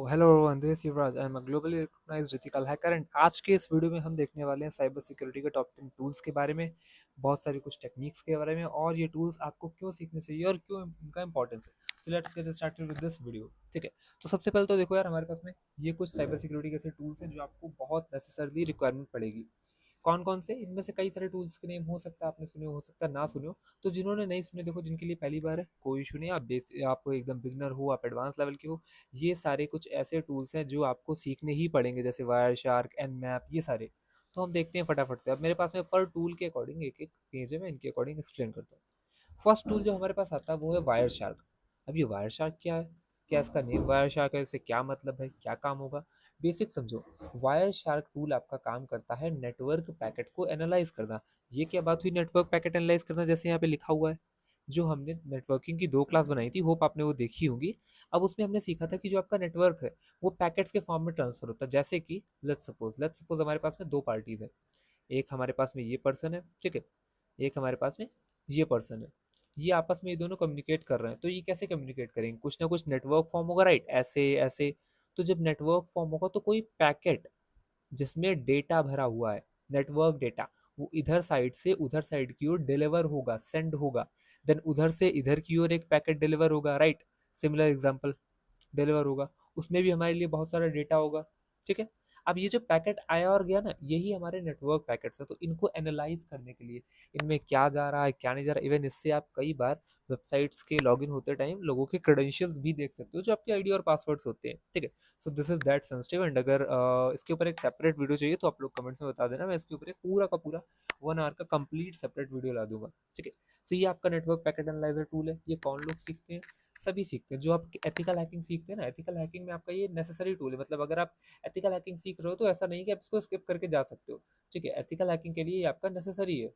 Hello everyone, this is Yuvraj. I am a globally recognised ethical hacker and आज के इस वीडियो में हम देखने वाले हैं साइबर सिक्योरिटी के टॉप 10 टूल्स के बारे में, बहुत सारी कुछ टेक्निक्स के बारे में और ये टूल्स आपको क्यों सीखने चाहिए और क्यों इनका इंपॉर्टेंस है। So let's get started with this video. ठीक है, तो सबसे पहले तो देखो यार, हमारे पास में ये कुछ साइबर सिक्योरिटी के ऐसे टूल्स हैं जो आपको बहुत नेसेसरली रिक्वायरमेंट पड़ेगी। कौन कौन से? इनमें से कई सारे टूल्स के नेम हो सकता है आपने सुने, हो सकता है ना सुने हो। तो जिन्होंने नहीं सुने, देखो जिनके लिए पहली बार है, कोई इशू नहीं। आप एकदम बिगनर हो, आप एडवांस लेवल के हो, ये सारे कुछ ऐसे टूल्स हैं जो आपको सीखने ही पड़ेंगे, जैसे वायर शार्क, एन मैप, ये सारे। तो हम देखते हैं फटाफट से। अब मेरे पास में पर टूल के अकॉर्डिंग एक एक पेज है, मैं इनके अकॉर्डिंग एक्सप्लेन करता हूँ। फर्स्ट टूल जो हमारे पास आता है वो है वायर शार्क। अब ये वायर शार्क क्या है, क्या इसका नेम वायर शार्क है, इससे क्या मतलब है, क्या काम होगा, बेसिक समझो। वायर शार्क टूल आपका काम करता है नेटवर्क पैकेट को एनालाइज करना। ये क्या बात हुई, नेटवर्क पैकेट एनालाइज करना, जैसे यहाँ पे लिखा हुआ है। जो हमने नेटवर्किंग की 2 क्लास बनाई थी, होप आपने वो देखी होंगी। अब उसमें हमने सीखा था कि जो आपका नेटवर्क है वो पैकेट्स के फॉर्म में ट्रांसफर होता है। जैसे कि लेट्स सपोज हमारे पास में 2 पार्टीज है। एक हमारे पास में ये पर्सन है, ठीक है, एक हमारे पास में ये पर्सन है। ये आपस में ये दोनों कम्युनिकेट कर रहे हैं, तो ये कैसे कम्युनिकेट करेंगे? कुछ ना कुछ नेटवर्क फॉर्म होगा, राइट, ऐसे ऐसे। तो जब नेटवर्क फॉर्म होगा तो कोई पैकेट जिसमें डेटा भरा हुआ है, नेटवर्क डेटा, वो इधर साइड से उधर साइड की ओर डिलीवर होगा, सेंड होगा। देन उधर से इधर की ओर एक पैकेट डिलीवर होगा, राइट। सिमिलर एग्जांपल, डिलीवर होगा, उसमें भी हमारे लिए बहुत सारा डेटा होगा। ठीक है, अब ये जो पैकेट आया और गया ना, यही हमारे नेटवर्क पैकेट्स है। तो इनको एनालाइज करने के लिए इनमें क्या जा रहा है, क्या नहीं जा रहा, इवन इससे आप कई बार वेबसाइट्स के लॉगिन होते टाइम लोगों के क्रेडेंशियल्स भी देख सकते हो, जो आपके आईडी और पासवर्ड्स होते हैं। ठीक है, so this is that sensitive. And अगर इसके ऊपर एक सेपरेट वीडियो चाहिए तो आप लोग कमेंट्स में बता देना, मैं इसके ऊपर एक पूरा का पूरा 1 आवर का कंप्लीट सेपरेट वीडियो ला दूंगा। ठीक है, सो ये आपका नेटवर्क पैकेट एनालाइजर टूल है। ये कौन लोग सीखते हैं? सभी सीखते हैं। जो आप एथिकल हैकिंग सीखते हैं ना, एथिकल हैकिंग में आपका ये नेसेसरी टूल है। मतलब अगर आप एथिकल हैकिंग सीख रहे हो तो ऐसा नहीं कि आप इसको स्किप करके जा सकते हो। ठीक है, एथिकल हैकिंग के लिए ये आपका नेसेसरी है।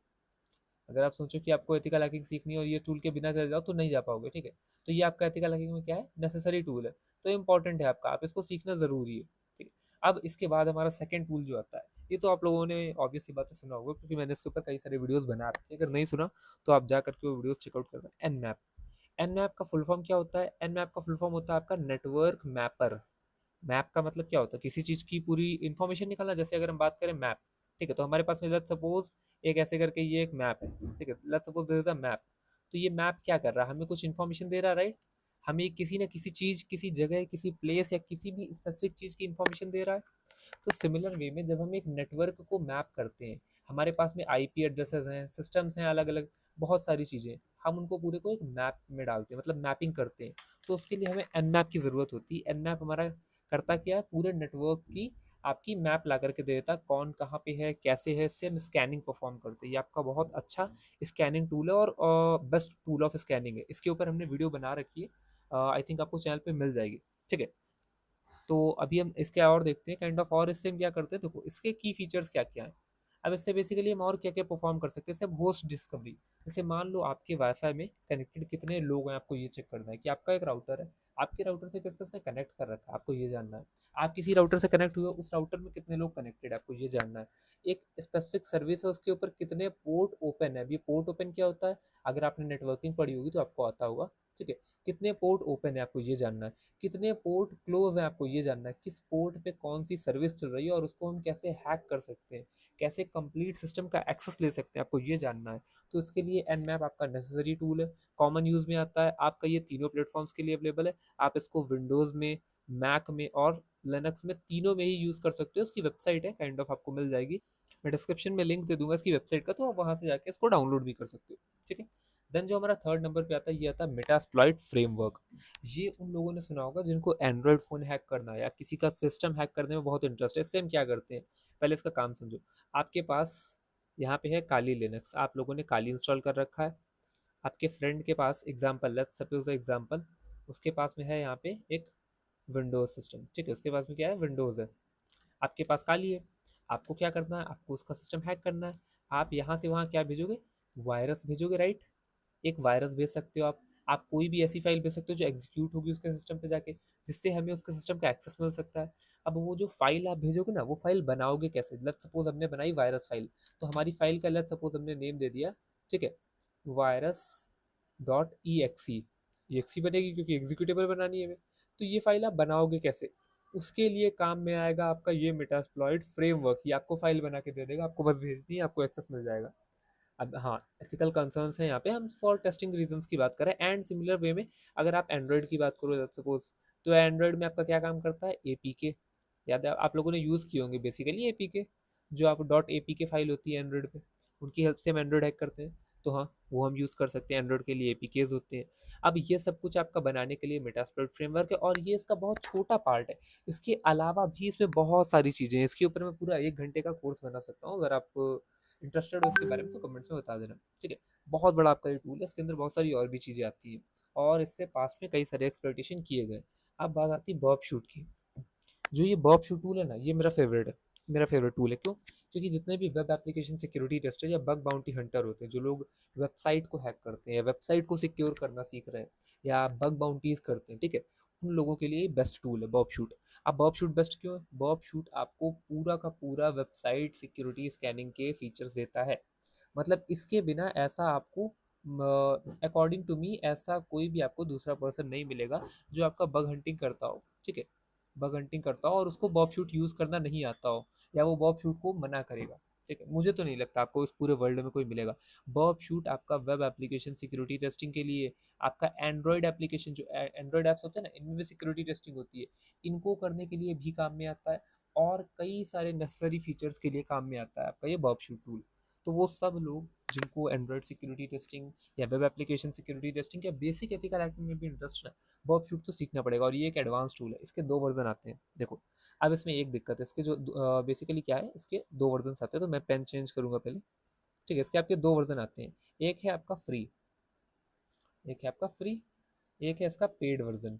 अगर आप सोचो कि आपको एथिकल हैकिंग सीखनी है और ये टूल के बिना चले जाओ तो नहीं जा पाओगे। ठीक है, तो ये आपका एथिकल हैकिंग में क्या है, नेसेसरी टूल है। तो इंपॉर्टेंट है आपका, आप इसको सीखना जरूरी है। ठीक है, अब इसके बाद हमारा सेकंड टूल जो आता है, ये तो आप लोगों ने ऑब्वियस सी बात है सुना होगा, क्योंकि मैंने इसके ऊपर कई सारे वीडियोस बना रखे हैं। अगर नहीं सुना तो आप जा करके वो वीडियोस चेकआउट करना। Nmap. एन मैप का फुल फॉर्म क्या होता है? एन मैप का फुल फॉर्म होता है आपका नेटवर्क मैपर। मैप का मतलब क्या होता है? किसी चीज की पूरी इंफॉर्मेशन निकालना। जैसे अगर हम बात करें मैप, ठीक है, तो हमारे पास में लेट्स सपोज एक ऐसे करके ये एक मैप है। ठीक है, let's suppose this is a map. तो ये मैप क्या कर रहा है? हमें कुछ इन्फॉर्मेशन दे रहा है, राइट। हमें किसी न किसी चीज, किसी जगह, किसी प्लेस या किसी भी स्पेसिफिक चीज की इंफॉर्मेशन दे रहा है। तो सिमिलर वे में जब हम एक नेटवर्क को मैप करते हैं, हमारे पास में आईपी एड्रेसेस हैं, सिस्टम्स हैं अलग अलग, बहुत सारी चीज़ें, हम उनको पूरे को एक मैप में डालते हैं, मतलब मैपिंग करते हैं। तो उसके लिए हमें एन मैप की ज़रूरत होती है। एन मैप हमारा करता क्या है, पूरे नेटवर्क की आपकी मैप ला करके दे देता, कौन कहाँ पे है, कैसे है। इससे हम स्कैनिंग परफॉर्म करते हैं। ये आपका बहुत अच्छा स्कैनिंग टूल है और बेस्ट टूल ऑफ स्कैनिंग है। इसके ऊपर हमने वीडियो बना रखी है, आई थिंक आपको चैनल पे मिल जाएगी। ठीक है, तो अभी हम इसके और देखते हैं काइंड ऑफ, और इससे हम क्या करते हैं, देखो इसके की फीचर्स क्या क्या हैं। अब इससे बेसिकली हम और क्या क्या परफॉर्म कर सकते हैं। जैसे होस्ट डिस्कवरी, जैसे मान लो आपके वाईफाई में कनेक्टेड कितने लोग हैं, आपको ये चेक करना है। कि आपका एक राउटर है, आपके राउटर से किस किसने कनेक्ट कर रखा है, आपको ये जानना है। आप किसी राउटर से कनेक्ट हुए, उस राउटर में कितने लोग कनेक्टेड है, आपको ये जानना है। एक स्पेसिफिक सर्विस है, उसके ऊपर कितने पोर्ट ओपन है। अब ये पोर्ट ओपन क्या होता है, अगर आपने नेटवर्किंग पढ़ी होगी तो आपको आता होगा। ठीक है, कितने पोर्ट ओपन है आपको ये जानना है। कितने पोर्ट क्लोज हैं आपको ये जानना है। किस पोर्ट पे कौन सी सर्विस चल रही है और उसको हम कैसे हैक कर सकते हैं, कैसे कंप्लीट सिस्टम का एक्सेस ले सकते हैं, आपको ये जानना है। तो इसके लिए एन मैप आपका नेसेसरी टूल है, कॉमन यूज में आता है आपका। ये तीनों प्लेटफॉर्म्स के लिए अवेलेबल है। आप इसको विंडोज में, मैक में और लिनक्स में, तीनों में ही यूज कर सकते हो। उसकी वेबसाइट है काइंड ऑफ, आपको मिल जाएगी। मैं डिस्क्रिप्शन में लिंक दे दूंगा इसकी वेबसाइट का, तो आप वहां से जाके इसको डाउनलोड भी कर सकते हो। ठीक है, देन जो हमारा थर्ड नंबर पे आता है, ये आता है मेटास्प्लॉइट फ्रेमवर्क। ये उन लोगों ने सुना होगा जिनको एंड्रॉयड फ़ोन हैक करना है या किसी का सिस्टम हैक करने में बहुत इंटरेस्ट है। इससे हम क्या करते हैं, पहले इसका काम समझो। आपके पास यहाँ पे है काली लिनक्स, आप लोगों ने काली इंस्टॉल कर रखा है। आपके फ्रेंड के पास एग्जाम्पल, लेट्स सपोज एग्जाम्पल, उसके पास में है यहाँ पे एक विंडोज सिस्टम। ठीक है, उसके पास में क्या है, विंडोज़ है। आपके पास काली है। आपको क्या करना है, आपको उसका सिस्टम हैक करना है। आप यहाँ से वहाँ क्या भेजोगे, वायरस भेजोगे, राइट। एक वायरस भेज सकते हो आप कोई भी ऐसी फाइल भेज सकते हो जो एग्जीक्यूट होगी उसके सिस्टम पे जाके, जिससे हमें उसके सिस्टम का एक्सेस मिल सकता है। अब वो जो फाइल आप भेजोगे ना, वो फाइल बनाओगे कैसे? लेट्स सपोज हमने बनाई वायरस फाइल, तो हमारी फाइल का लेट्स सपोज हमने नेम दे दिया, ठीक है, वायरस डॉट ई एक्सी। ई एक्सी बनेगी क्योंकि एग्जीक्यूटेबल बनानी है हमें। तो ये फाइल आप बनाओगे कैसे? उसके लिए काम में आएगा आपका ये मेटास्प्लॉइट फ्रेमवर्क। ये आपको फाइल बना के दे देगा, आपको बस भेजनी है, आपको एक्सेस मिल जाएगा। अब हाँ, एथिकल कंसर्न्स हैं यहाँ पे, हम फॉर टेस्टिंग रीजंस की बात करें। एंड सिमिलर वे में अगर आप एंड्रॉइड की बात करो सपोज, तो एंड्रॉइड में आपका क्या काम करता है, एपीके। याद है, आप लोगों ने यूज़ किए होंगे बेसिकली एपीके, जो आप डॉट एपीके फाइल होती है एंड्रॉइड पे, उनकी हेल्प से हम एंड्रॉइड हैक करते हैं। तो हाँ, वो हम यूज़ कर सकते हैं, एंड्रॉइड के लिए एपीकेज होते हैं। अब ये सब कुछ आपका बनाने के लिए मेटास्प्लॉइट फ्रेमवर्क है, और ये इसका बहुत छोटा पार्ट है। इसके अलावा भी इसमें बहुत सारी चीज़ें हैं, इसके ऊपर मैं पूरा 1 घंटे का कोर्स बना सकता हूँ। अगर आप इंटरेस्टेड हो इसके बारे में तो कमेंट्स में बता देना, ठीक है। बहुत बड़ा आपका ये टूल है, इसके अंदर बहुत सारी और भी चीज़ें आती हैं, और इससे पास्ट में कई सारे एक्सप्लॉइटेशन किए गए। अब बात आती है बर्ब शूट की। जो ये बर्ब शूट टूल है ना, ये मेरा फेवरेट है, मेरा फेवरेट टूल है। क्यों? क्योंकि जितने भी वेब एप्लीकेशन सिक्योरिटी टेस्टर या बग बाउंटी हंटर होते हैं, जो लोग वेबसाइट को हैक करते हैं या वेबसाइट को सिक्योर करना सीख रहे हैं या बग बाउंटीज करते हैं, ठीक है, उन लोगों के लिए बेस्ट टूल है बर्ब शूट। अब बर्ब शूट बेस्ट क्यों है? बर्ब शूट आपको पूरा का पूरा वेबसाइट सिक्योरिटी स्कैनिंग के फीचर्स देता है। मतलब इसके बिना ऐसा आपको, अकॉर्डिंग टू मी, ऐसा कोई भी आपको दूसरा पर्सन नहीं मिलेगा जो आपका बग हंटिंग करता हो, ठीक है, बग हंटिंग करता हो और उसको बॉब शूट यूज़ करना नहीं आता हो, या वो बॉब शूट को मना करेगा, ठीक है। मुझे तो नहीं लगता आपको इस पूरे वर्ल्ड में कोई मिलेगा। बॉब शूट आपका वेब एप्लीकेशन सिक्योरिटी टेस्टिंग के लिए, आपका एंड्रॉयड एप्लीकेशन, जो एंड्रॉयड ऐप्स होते हैं ना, इनमें भी सिक्योरिटी टेस्टिंग होती है, इनको करने के लिए भी काम में आता है, और कई सारे नेसेसरी फीचर्स के लिए काम में आता है आपका ये बॉब शूट टूल। तो वो सब लोग जिनको एंड्रॉयड सिक्योरिटी टेस्टिंग या वेब एप्लीकेशन सिक्योरिटी टेस्टिंग या बेसिक एथिकल हैकिंग में भी इंटरेस्ट है, बॉब शूट तो सीखना पड़ेगा। और ये एक एडवांस टूल है, इसके 2 वर्जन आते हैं देखो। अब इसमें एक दिक्कत है, इसके जो बेसिकली क्या है, इसके 2 वर्जन आते हैं, तो मैं पेन चेंज करूंगा पहले, ठीक है। इसके आपके 2 वर्जन आते हैं, एक है आपका फ्री, एक है आपका फ्री, एक है इसका पेड वर्जन।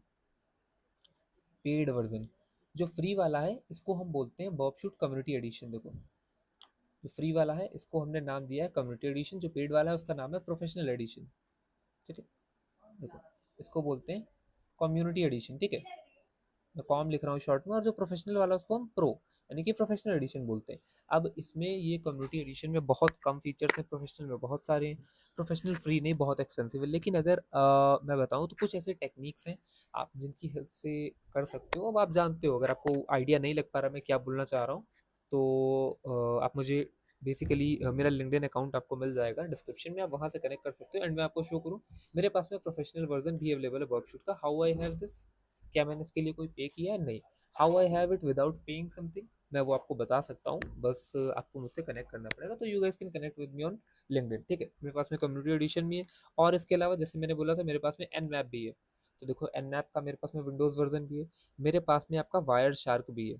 पेड वर्जन, जो फ्री वाला है इसको हम बोलते हैं बॉब शूट कम्युनिटी एडिशन। देखो, जो फ्री वाला है इसको हमने नाम दिया है कम्युनिटी एडिशन, जो पेड वाला है उसका नाम है प्रोफेशनल एडिशन, ठीक है। देखो, इसको बोलते हैं कम्युनिटी एडिशन, ठीक है, मैं कॉम लिख रहा हूँ शॉर्ट में, और जो प्रोफेशनल वाला उसको हम प्रो, यानी कि प्रोफेशनल एडिशन बोलते हैं। अब इसमें ये कम्युनिटी एडिशन में बहुत कम फीचर्स हैं, प्रोफेशनल में बहुत सारे हैं। प्रोफेशनल फ्री नहीं, बहुत एक्सपेंसिव है, लेकिन अगर मैं बताऊँ तो कुछ ऐसे टेक्निक्स हैं आप जिनकी हेल्प से कर सकते हो। अब आप जानते हो, अगर आपको आइडिया नहीं लग पा रहा मैं क्या बोलना चाह रहा हूँ, तो आप मुझे बेसिकली मेरा लिंक्डइन अकाउंट आपको मिल जाएगा डिस्क्रिप्शन में, आप वहाँ से कनेक्ट कर सकते हो। एंड मैं आपको शो करूँ, मेरे पास में प्रोफेशनल वर्जन भी अवेलेबल है वर्कशूट का। हाउ आई हैव दिस, क्या मैंने इसके लिए कोई पे किया है? नहीं। How I have it without paying something, मैं वो आपको बता सकता हूँ, बस आपको मुझसे कनेक्ट करना पड़ेगा। तो you guys can connect with me on LinkedIn, ठीक है। मेरे पास में कम्युनिटी एडिशन भी है, और इसके अलावा जैसे मैंने बोला था, मेरे पास में एन मैप भी है। तो देखो, एन मैप का मेरे पास में विंडोज़ वर्जन भी है, मेरे पास में आपका वायर शार्क भी है,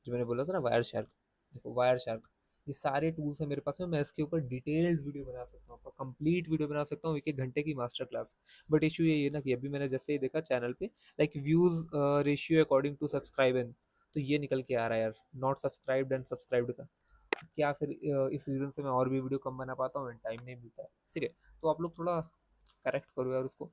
जो मैंने बोला था ना, वायर शार्क। देखो, वायर शार्क, ये सारे टूल्स हैं मेरे पास में, मैं इसके ऊपर डिटेल्ड वीडियो बना सकता हूँ, आपका कंप्लीट वीडियो बना सकता हूँ, 1 1 घंटे की मास्टर क्लास। बट इशू ये ना कि अभी मैंने जैसे ही देखा चैनल पे, like views ratio according to subscribe, तो ये निकल के आ रहा है यार, नॉट सब्सक्राइब्ड एंड सब्सक्राइब्ड का। क्या फिर इस रीज़न से मैं और भी वीडियो कम बना पाता हूँ एंड टाइम नहीं मिलता है, ठीक है। तो आप लोग थोड़ा करेक्ट करो यार उसको।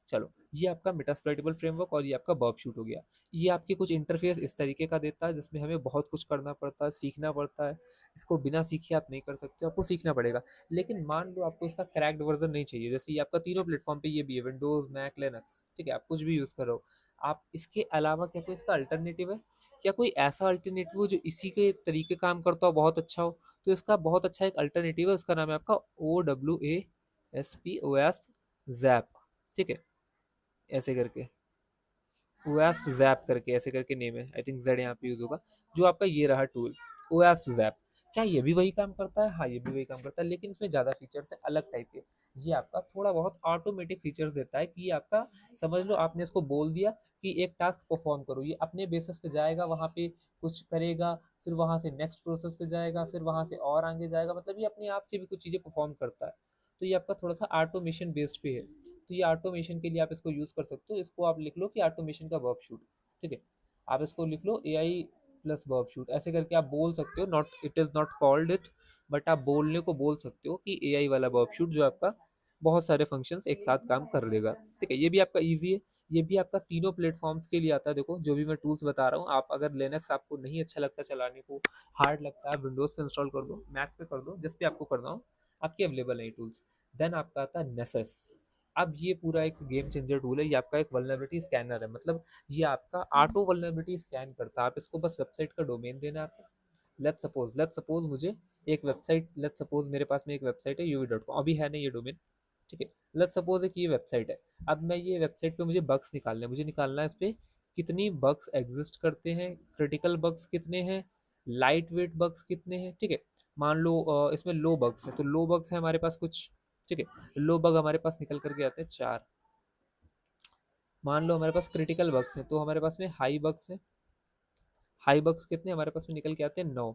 चलो, ये आपका मेटास्प्लॉइटेबल फ्रेमवर्क और ये आपका बर्ब शूट हो गया। ये आपके कुछ इंटरफेस इस तरीके का देता है जिसमें हमें बहुत कुछ करना पड़ता है, सीखना पड़ता है। इसको बिना सीखे आप नहीं कर सकते, आपको सीखना पड़ेगा। लेकिन मान लो आपको इसका क्रैक्ड वर्जन नहीं चाहिए, जैसे ये आपका तीनों प्लेटफॉर्म पे ये भी है, विंडोज, मैक, लिनक्स, ठीक है, आप कुछ भी यूज़ करो। आप इसके अलावा क्या कोई इसका अल्टरनेटिव है? क्या कोई ऐसा अल्टरनेटिव हो जो इसी के तरीके काम करता हो, बहुत अच्छा हो? तो इसका बहुत अच्छा एक अल्टरनेटिव है, उसका नाम है आपका OWASP जैप, ठीक है, ऐसे करके, ओएस्प जैप करके, ऐसे करके नेम है, आई थिंक जेड यहाँ पे यूज होगा। जो आपका ये रहा टूल, ओएस्प जैप, क्या ये भी वही काम करता है? हाँ, ये भी वही काम करता है, लेकिन इसमें ज़्यादा फीचर्स है, अलग टाइप के। ये आपका थोड़ा बहुत ऑटोमेटिक फीचर्स देता है, कि ये आपका, समझ लो आपने इसको बोल दिया कि एक टास्क परफॉर्म करो, ये अपने बेसिस पे जाएगा, वहाँ पे कुछ करेगा, फिर वहाँ से नेक्स्ट प्रोसेस पे जाएगा, फिर वहाँ से और आगे जाएगा, मतलब ये अपने आप से भी कुछ चीज़ें परफॉर्म करता है। तो ये आपका थोड़ा सा ऑटोमेशन बेस्ड पे है। तो ये ऑटोमेशन के लिए आप इसको यूज़ कर सकते हो। इसको आप लिख लो कि ऑटोमेशन का वर्ब शूट, ठीक है। आप इसको लिख लो AI प्लस वर्ब शूट, ऐसे करके आप बोल सकते हो। Not, it is not called it, but आप बोलने को बोल सकते हो कि AI वाला वर्ब शूट, जो आपका बहुत सारे फंक्शंस एक साथ काम कर देगा, ठीक है। ये भी आपका ईजी है, ये भी आपका तीनों प्लेटफॉर्म्स के लिए आता है। देखो, जो भी मैं टूल्स बता रहा हूँ, आप अगर लिनक्स आपको नहीं अच्छा लगता चलाने को, हार्ड लगता है, विंडोज़ पे इंस्टॉल कर दो, मैक पे कर दो, जिस पे आपको करना हो, आपके अवेलेबल है टूल्स। देन आपका आता है नेसेस। अब ये पूरा एक गेम चेंजर टूल है, ये आपका एक वल्नरेबिलिटी स्कैनर है, मतलब ये आपका ऑटो वल्नरेबिलिटी स्कैन करता है। आप इसको बस वेबसाइट का डोमेन देना है आपको। लेट्स सपोज मुझे एक वेबसाइट, लेट्स सपोज मेरे पास में एक वेबसाइट है uv.com, अभी है नहीं ये डोमेन, ठीक है। लेट्स सपोज एक ये वेबसाइट है। अब मैं ये वेबसाइट पे मुझे बग्स निकालने हैं, मुझे निकालना है इस पे कितनी बग्स एग्जिस्ट करते हैं, क्रिटिकल बग्स कितने हैं, लाइट वेट बग्स कितने हैं, ठीक है। मान लो इसमें लो बग्स है, तो लो बग्स है हमारे पास कुछ, ठीक है। लो बग हमारे पास निकल करके आते हैं 4। मान लो हमारे पास क्रिटिकल बग्स हैं, तो हमारे पास में हाई बग्स है, हाई बग्स कितने हमारे पास में निकल के आते हैं 9,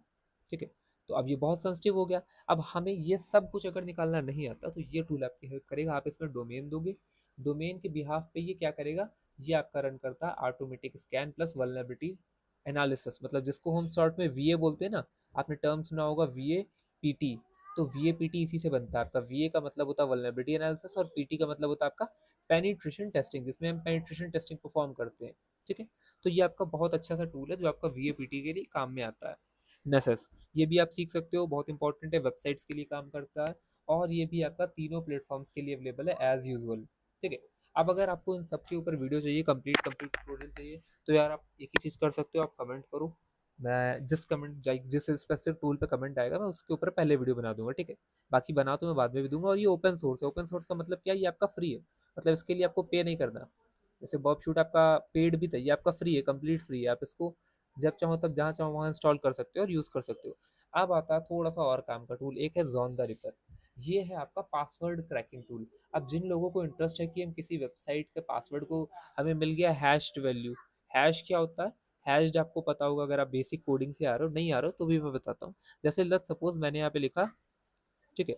ठीक है। तो अब ये बहुत सेंसिटिव हो गया। अब हमें ये सब कुछ अगर निकालना नहीं आता तो ये टूल आपकी हेल्प करेगा। आप इसमें डोमेन दोगे, डोमेन के बिहाफ पे ये क्या करेगा, ये आपका रन करता है automatic scan plus vulnerability analysis, मतलब जिसको हम शॉर्ट में वीए बोलते हैं ना। आपने टर्म सुना होगा वीए पीटी, तो वीए पीटी इसी से बनता है। आपका वीए का मतलब होता है वल्नरेबिलिटी एनालिसिस और पीटी का मतलब होता है आपका पेनिट्रेशन टेस्टिंग, जिसमें हम पेनिट्रेशन टेस्टिंग परफॉर्म करते हैं, ठीक है। तो ये आपका बहुत अच्छा सा टूल है जो आपका वीएपीटी के लिए काम में आता है। नेसेस, ये भी आप सीख सकते हो, बहुत इंपॉर्टेंट है, वेबसाइट्स के लिए काम करता है। और ये भी आपका तीनों प्लेटफॉर्म्स के लिए अवेलेबल है एज यूजुअल, ठीक है। अब अगर आपको इन सब के ऊपर वीडियो चाहिए, कंप्लीट कंप्लीट ट्यूटोरियल चाहिए, तो यार आप एक ही चीज़ कर सकते हो, आप कमेंट करो। मैं जिस स्पेसिफिक टूल पे कमेंट आएगा मैं उसके ऊपर पहले वीडियो बना दूंगा, ठीक है। बाकी बना तो मैं बाद में भी दूंगा। और ये ओपन सोर्स है, ओपन सोर्स का मतलब क्या है, ये आपका फ्री है, मतलब इसके लिए आपको पे नहीं करना। जैसे बॉब शूट आपका पेड भी था, ये आपका फ्री है, कंप्लीट फ्री है। आप इसको जब चाहो तब जहाँ चाहो वहाँ इंस्टॉल कर सकते हो और यूज़ कर सकते हो। अब आता है थोड़ा सा और काम का टूल, एक है जॉन द रिपर। ये है आपका पासवर्ड क्रैकिंग टूल। अब जिन लोगों को इंटरेस्ट है कि हम किसी वेबसाइट के पासवर्ड को, हमें मिल गया हैश्ड वैल्यू। हैश क्या होता है, हैश्ड आपको पता होगा अगर आप बेसिक कोडिंग से आ रहे हो, नहीं आ रहे हो तो भी मैं बताता हूँ। जैसे लेट्स सपोज मैंने यहाँ पे लिखा, ठीक है,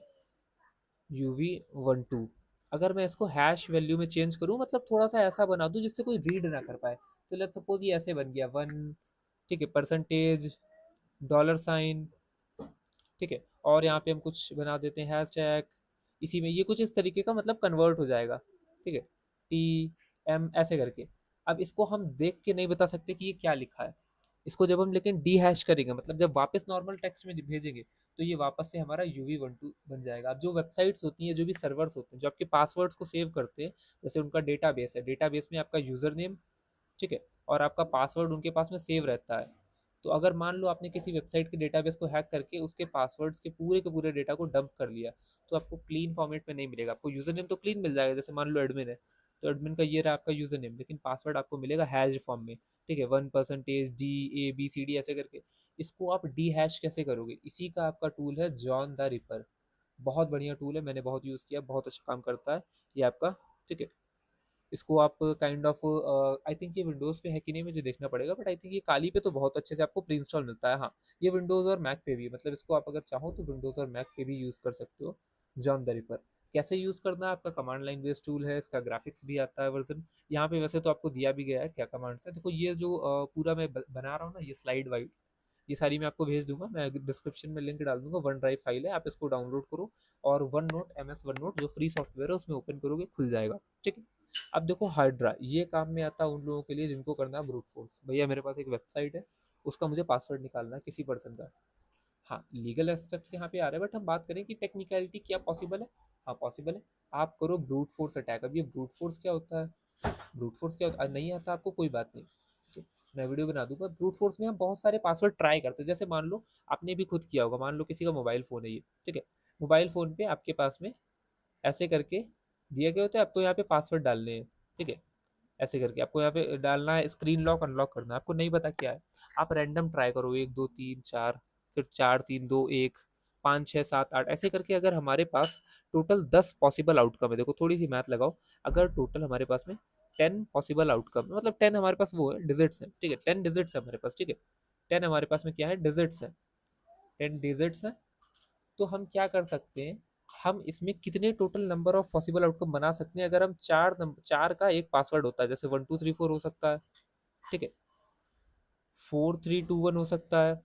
uv12, अगर मैं इसको हैश वैल्यू में चेंज करूँ, मतलब थोड़ा सा ऐसा बना दूँ जिससे कोई रीड ना कर पाए, तो लेट्स सपोज ये ऐसे बन गया 1, ठीक है, परसेंटेज, डॉलर साइन, ठीक है। और यहाँ पे हम कुछ बना देते हैं हैश टैग, इसी में ये कुछ इस तरीके का मतलब कन्वर्ट हो जाएगा, ठीक है, TM ऐसे करके। अब इसको हम देख के नहीं बता सकते कि ये क्या लिखा है। इसको जब हम लेकिन डी हैश करेंगे, मतलब जब वापस नॉर्मल टेक्स्ट में भेजेंगे, तो ये वापस से हमारा uv12 बन जाएगा। अब जो वेबसाइट्स होती हैं, जो भी सर्वर्स होते हैं, जो आपके पासवर्ड्स को सेव करते हैं, जैसे उनका डेटाबेस है, डेटाबेस में आपका यूजर नेम, ठीक है, और आपका पासवर्ड उनके पास में सेव रहता है। तो अगर मान लो आपने किसी वेबसाइट के डेटाबेस को हैक करके उसके पासवर्ड्स के पूरे डेटा को डंप कर लिया, तो आपको क्लीन फॉर्मेट में नहीं मिलेगा। आपको यूजर नेम तो क्लीन मिल जाएगा, जैसे मान लो एडमिन है, तो एडमिन का ये रहा आपका यूजर नेम, लेकिन पासवर्ड आपको मिलेगा हैश फॉर्म में, ठीक है, 1% DABCD ऐसे करके। इसको आप डी हैश कैसे करोगे, इसी का आपका टूल है जॉन द रिपर। बहुत बढ़िया टूल है, मैंने बहुत यूज़ किया, बहुत अच्छा काम करता है ये आपका, ठीक है। इसको आप काइंड ऑफ, आई थिंक ये विंडोज़ पे है कि नहीं मुझे देखना पड़ेगा, बट आई थिंक ये काली पे तो बहुत अच्छे से आपको प्री इंस्टॉल मिलता है। हाँ, ये विंडोज़ और मैक पे भी है, मतलब इसको आप अगर चाहो तो विंडोज़ और मैक पे भी यूज़ कर सकते हो। जॉन द रिपर कैसे यूज़ करना है, आपका कमांड लाइन बेस्ड टूल है, इसका ग्राफिक्स भी आता है वर्जन। यहाँ पे वैसे तो आपको दिया भी गया है क्या कमांड्स है। देखो ये जो पूरा मैं बना रहा हूँ ना, ये स्लाइड वाइड, ये सारी मैं आपको भेज दूंगा, मैं डिस्क्रिप्शन में लिंक डाल दूंगा। वन ड्राइव फाइल है, आप इसको डाउनलोड करो और one note MS one note जो फ्री सॉफ्टवेयर है उसमें ओपन करोगे, खुल जाएगा, ठीक है। अब देखो हाइड्रा, ये काम में आता है उन लोगों के लिए जिनको करना है ब्रूट फोर्स। भैया मेरे पास एक वेबसाइट है, उसका मुझे पासवर्ड निकालना है किसी पर्सन का। हाँ, लीगल एस्पेक्ट्स यहाँ पे आ रहे हैं, बट हम बात करें कि टेक्निकलिटी क्या पॉसिबल है। हाँ पॉसिबल है, आप करो ब्रूट फोर्स अटैक। अब ये ब्रूट फोर्स क्या होता है, ब्रूट फोर्स क्या होता है, नहीं आता आपको कोई बात नहीं, ठीक है, मैं वीडियो बना दूंगा। ब्रूट फोर्स में हम बहुत सारे पासवर्ड ट्राई करते हैं, जैसे मान लो आपने भी खुद किया होगा, मान लो किसी का मोबाइल फ़ोन है ये, ठीक है, मोबाइल फ़ोन पे आपके पास में ऐसे करके दिए गए होते हैं, आपको यहाँ पे पासवर्ड डालने हैं, ठीक है, ऐसे करके आपको यहाँ पे डालना है, स्क्रीन लॉक अनलॉक करना है, आपको नहीं पता क्या है। आप रैंडम ट्राई करो, 1 2 3 4, फिर 4 3 2 1 5 6 7 8 ऐसे करके। अगर हमारे पास टोटल 10 पॉसिबल आउटकम है, देखो थोड़ी सी मैथ लगाओ, अगर टोटल हमारे पास में 10 पॉसिबल आउटकम, मतलब 10 हमारे पास वो है डिजिट्स है, ठीक है, 10 डिजिट्स है हमारे पास, ठीक है, 10 हमारे पास में क्या है, डिजिट्स है, 10 डिजिट्स है। तो हम क्या कर सकते हैं, हम इसमें कितने total number of possible outcome बना सकते हैं। अगर हम चार का एक पासवर्ड होता है, जैसे 1 2 3 4 हो सकता है, ठीक है, 4 3 2 1 हो सकता है,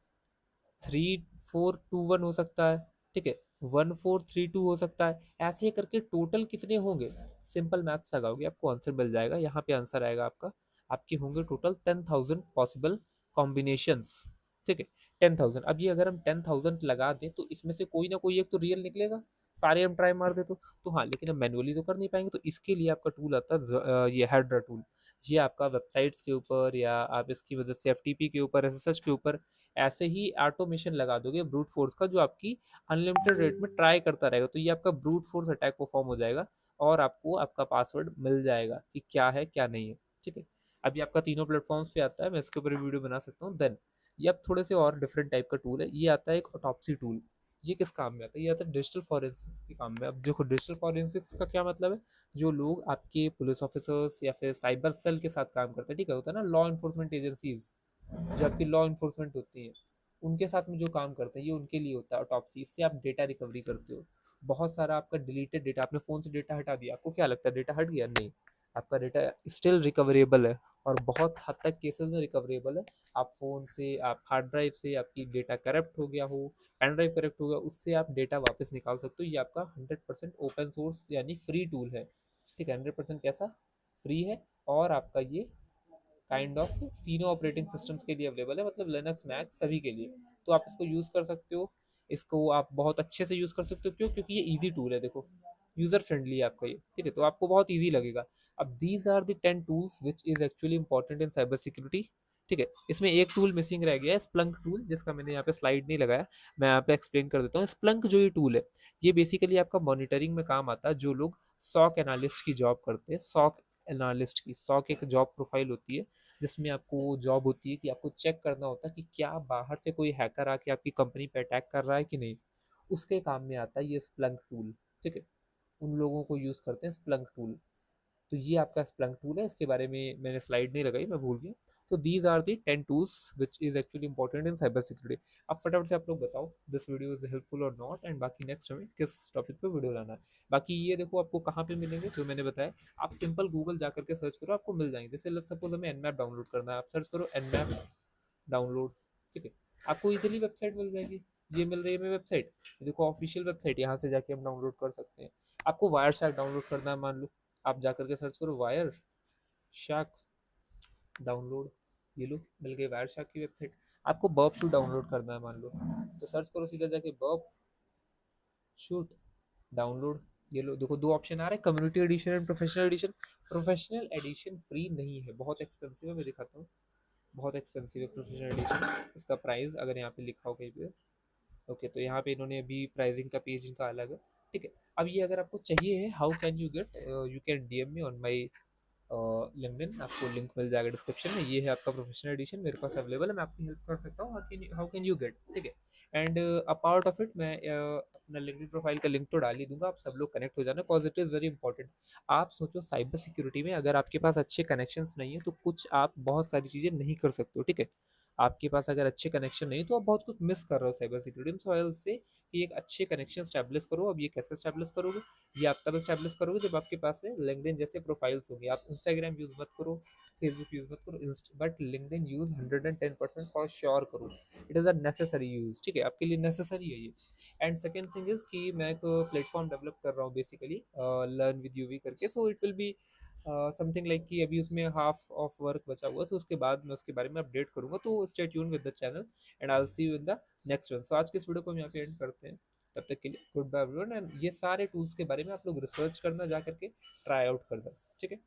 3 4 2 1 हो सकता है, ठीक है, 1 4 3 2 हो सकता है। ऐसे करके टोटल कितने होंगे, सिंपल मैथ्स लगाओगे आपको आंसर मिल जाएगा। यहाँ पे आंसर आएगा आपका, आपके होंगे टोटल 10,000 पॉसिबल कॉम्बिनेशंस, ठीक है, 10,000। अब ये अगर हम 10,000 लगा दें तो इसमें से कोई ना कोई एक तो रियल निकलेगा, सारे हम ट्राई मार दे तो हाँ, लेकिन हम मैनुअली तो कर नहीं पाएंगे। तो इसके लिए आपका टूल आता है ये हाइड्रा टूल। ये आपका वेबसाइट्स के ऊपर या आप इसकी वजह से एफटीपी के ऊपर, एसएसएच के ऊपर ऐसे ही ऑटोमेशन लगा दोगे ब्रूट फोर्स का, जो आपकी अनलिमिटेड रेट में ट्राई करता रहेगा। तो ये आपका ब्रूट फोर्स अटैक परफॉर्म हो जाएगा और आपको आपका पासवर्ड मिल जाएगा कि क्या है क्या नहीं है। ठीक है, अभी आपका तीनों प्लेटफॉर्म्स पे आता है, मैं इसके ऊपर भी वीडियो बना सकता हूँ। देन ये अब थोड़े से और डिफरेंट टाइप का टूल है। ये आता है एक ऑटोप्सी टूल। ये किस काम में आता है? ये आता है डिजिटल फॉरेंसिक्स के काम में। अब देखो, डिजिटल फॉरेंसिक्स का क्या मतलब है? जो लोग आपके पुलिस ऑफिसर्स या फिर साइबर सेल के साथ काम करते हैं, ठीक है, होता है ना लॉ इन्फोर्समेंट एजेंसीज, जो आपकी लॉ इन्फोर्समेंट होती है, उनके साथ में जो काम करते हैं, ये उनके लिए होता है ऑटोप्सी। इससे आप डेटा रिकवरी करते हो। बहुत सारा आपका डिलीटेड डेटा, आपने फ़ोन से डेटा हटा दिया, आपको क्या लगता है डेटा हट गया? नहीं, आपका डेटा स्टिल रिकवरेबल है और बहुत हद तक केसेस में रिकवरेबल है। आप फ़ोन से, आप हार्ड ड्राइव से आपकी डेटा करप्ट हो गया हो, पेन ड्राइव करप्ट हो गया, उससे आप डेटा वापस निकाल सकते हो। ये आपका 100% ओपन सोर्स यानी फ्री टूल है। ठीक है, 100% कैसा? फ्री है। और आपका ये काइंड ऑफ तीनों ऑपरेटिंग सिस्टम्स के लिए अवेलेबल है, मतलब लिनक्स, मैक, सभी के लिए। तो आप इसको यूज़ कर सकते हो। इसको आप बहुत अच्छे से यूज़ कर सकते हो। क्यों? क्योंकि ये ईजी टूल है। देखो, यूज़र फ्रेंडली है आपका ये। ठीक है, तो आपको बहुत ईजी लगेगा। अब these are the 10 tools which is actually important in cyber security. ठीक है, इसमें एक टूल मिसिंग रह गया है, स्प्लंक टूल, जिसका मैंने यहाँ पे स्लाइड नहीं लगाया। मैं यहाँ पे एक्सप्लेन कर देता हूँ। स्प्लंक जो ये टूल है, ये बेसिकली आपका मॉनिटरिंग में काम आता है। जो लोग सॉक एनालिस्ट की जॉब करते हैं, सॉक एनालिस्ट की, सॉक एक जॉब प्रोफाइल होती है जिसमें आपको जॉब होती है कि आपको चेक करना होता है कि क्या बाहर से कोई हैकर आके आपकी कंपनी पे अटैक कर रहा है कि नहीं। उसके काम में आता है ये स्प्लंक टूल। ठीक है, उन लोगों को यूज़ करते हैं स्प्लंक टूल। तो ये आपका स्प्लंक टूल है। इसके बारे में मैंने स्लाइड नहीं लगाई, मैं भूल गया। तो these are the 10 tools which is actually important in cyber security. अब फटाफट से आप लोग बताओ दिस वीडियो इज हेल्पफुल और नॉट, एंड बाकी नेक्स्ट हमें किस टॉपिक पे वीडियो लाना है। बाकी ये देखो, आपको कहाँ पे मिलेंगे जो मैंने बताया। आप सिंपल गूगल जा करके सर्च करो, आपको मिल जाएंगे। जैसे लेट्स सपोज हमें एनमैप डाउनलोड करना है, आप सर्च करो एनमैप डाउनलोड। ठीक है, आपको इजीली वेबसाइट मिल जाएगी। ये मिल रही है हमें वेबसाइट, देखो ऑफिशियल वेबसाइट, यहाँ से जाके हम डाउनलोड कर सकते हैं। आपको वायर शैक डाउनलोड करना है, मान लो आप जा करके सर्च करो वायर शैक डाउनलोड। ये लो, मिल गई वायर शैक की वेबसाइट। आपको बर्ब शूट डाउनलोड करना है, मान लो, तो सर्च करो सीधा जाके बर्ब शूट डाउनलोड। ये लो, देखो दो ऑप्शन आ रहे हैं, community edition and professional edition. Professional edition free नहीं है, बहुत एक्सपेंसिव है। मैं दिखाता हूँ, बहुत एक्सपेंसिव है प्रोफेशनल एडिशन। इसका प्राइस अगर यहाँ पे लिखा हो कहीं पे, ओके, तो यहाँ पे इन्होंने अभी प्राइसिंग का पेज इनका अलग है। ठीक है, अब ये अगर आपको चाहिए है, how can you get, you can DM me on my LinkedIn, आपको लिंक मिल जाएगा डिस्क्रिप्शन में। ये है आपका प्रोफेशनल एडिशन, मेरे पास अवेलेबल है, मैं आपकी हेल्प कर सकता हूँ। How can you get. ठीक है, and a part of it मैं अपना लिंक्डइन प्रोफाइल का लिंक तो डाल ही दूंगा। आप सब लोग कनेक्ट हो जाना, because it is very important. आप सोचो, साइबर सिक्योरिटी में अगर आपके पास अच्छे कनेक्शंस नहीं है तो कुछ आप बहुत सारी चीज़ें नहीं कर सकते हो। ठीक है, आपके पास अगर अच्छे कनेक्शन नहीं तो आप बहुत कुछ मिस कर रहे हो साइबर सिक्योरिटी में। सो से कि एक अच्छे कनेक्शन स्टैब्लिश करो। अब ये कैसे स्टैब्लिश करोगे? ये आप तब स्टैब्लिश करोगे जब आपके पास में लिंक्डइन जैसे प्रोफाइल्स होंगे। आप इंस्टाग्राम यूज मत करो, फेसबुक यूज मत करो, but LinkedIn use 110% for sure करो। It is a necessary use. ठीक है, आपके लिए नेसेसरी है ये। एंड सेकेंड थिंग इज कि मैं एक प्लेटफॉर्म डेवलप कर रहा हूँ बेसिकली, लर्न विद यूवी करके। So it will be something like कि अभी उसमें हाफ ऑफ वर्क बचा हुआ है, सो उसके बाद मैं उसके बारे में अपडेट करूंगा। तो stay tune with the channel and I will see you in the next one. So आज के इस वीडियो को हम यहाँ पे एंड करते हैं। तब तक के लिए गुड बाय एवरीवन। एंड ये सारे टूल्स के बारे में आप लोग रिसर्च करना, जा करके ट्राई आउट कर दो। ठीक है।